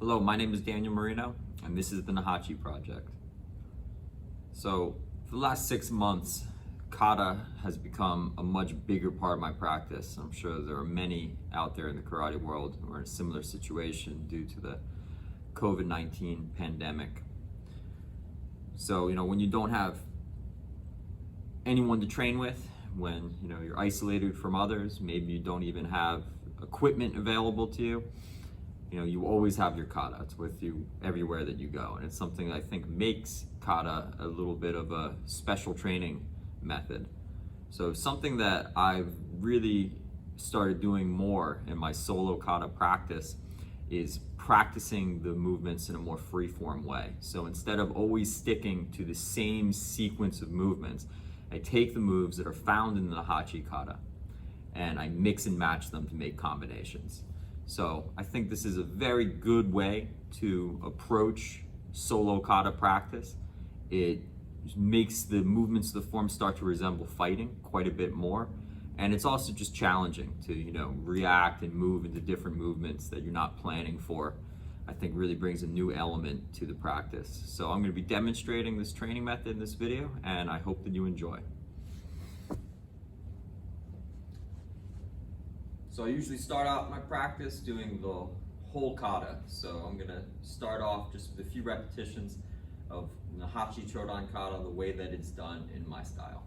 Hello, my name is Daniel Marino, and this is the Naihanchi Project. So, for the last 6 months, Kata has become a much bigger part of my practice. I'm sure there are many out there in the karate world who are in a similar situation due to the COVID-19 pandemic. So, when you don't have anyone to train with, when you're isolated from others, maybe you don't even have equipment available to you, you always have your kata. It's with you everywhere that you go, and it's something that I think makes kata a little bit of a special training method. So something that I've really started doing more in my solo kata practice is practicing the movements in a more free-form way. So instead of always sticking to the same sequence of movements, I take the moves that are found in the Naihanchi kata and I mix and match them to make combinations. So I think this is a very good way to approach solo kata practice. It makes the movements of the form start to resemble fighting quite a bit more. And it's also just challenging to, react and move into different movements that you're not planning for. I think really brings a new element to the practice. So I'm going to be demonstrating this training method in this video, and I hope that you enjoy. So I usually start out my practice doing the whole kata. So I'm gonna start off just with a few repetitions of Naihanchi Chodan kata the way that it's done in my style.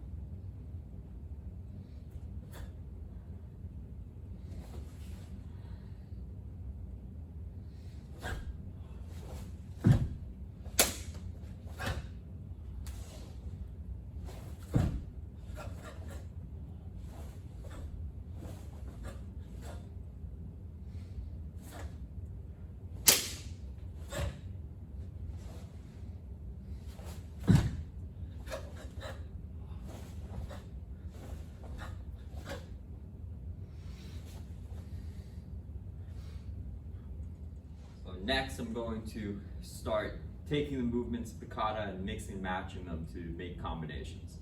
Next, I'm going to start taking the movements of the kata and mixing and matching them to make combinations.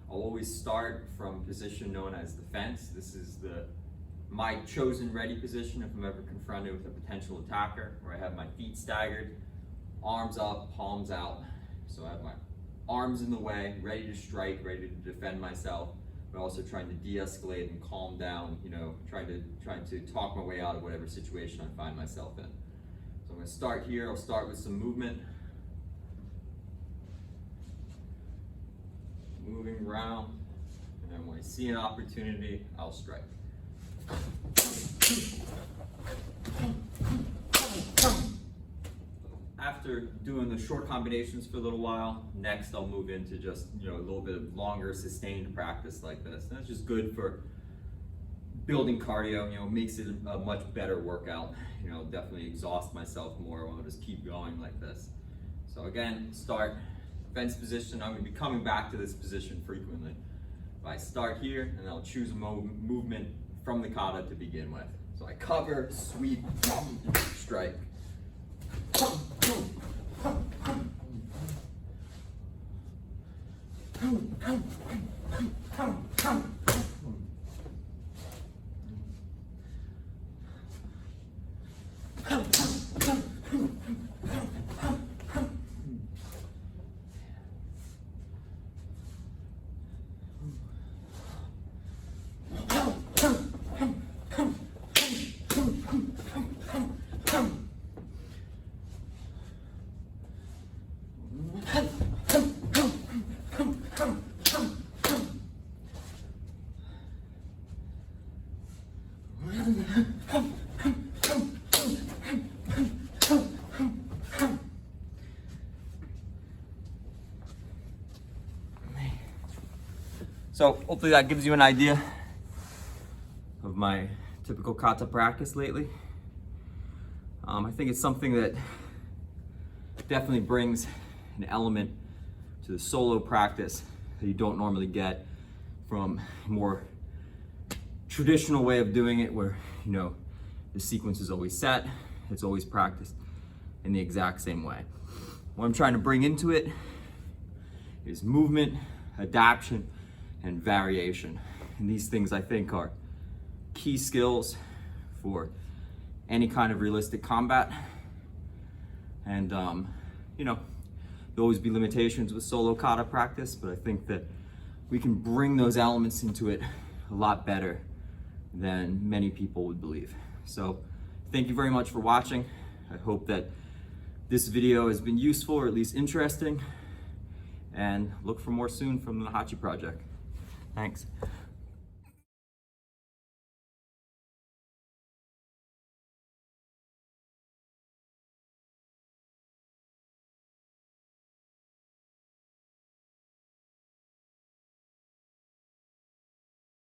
I'll always start from a position known as the fence. This is my chosen ready position if I'm ever confronted with a potential attacker, where I have my feet staggered, arms up, palms out. So I have my arms in the way, ready to strike, ready to defend myself, but also trying to de-escalate and calm down, trying to talk my way out of whatever situation I find myself in. So I'm going to start here. I'll start with some movement. Moving around, and then when I see an opportunity, I'll strike. After doing the short combinations for a little while, next I'll move into just a little bit of longer sustained practice like this. And that's just good for building cardio, makes it a much better workout. Definitely exhaust myself more when I just keep going like this. So again, start fence position. I'm going to be coming back to this position frequently. But I start here and I'll choose a movement from the kata to begin with. So I cover, sweep, strike. So hopefully that gives you an idea of my typical kata practice lately. I think it's something that definitely brings an element to the solo practice that you don't normally get from a more traditional way of doing it, where the sequence is always set, it's always practiced in the exact same way. What I'm trying to bring into it is movement, adaptation, and variation. And these things I think are key skills for any kind of realistic combat. And you know, there'll always be limitations with solo kata practice, but I think that we can bring those elements into it a lot better than many people would believe. So thank you very much for watching. I hope that this video has been useful or at least interesting, and look for more soon from the Naihanchi project. Thanks.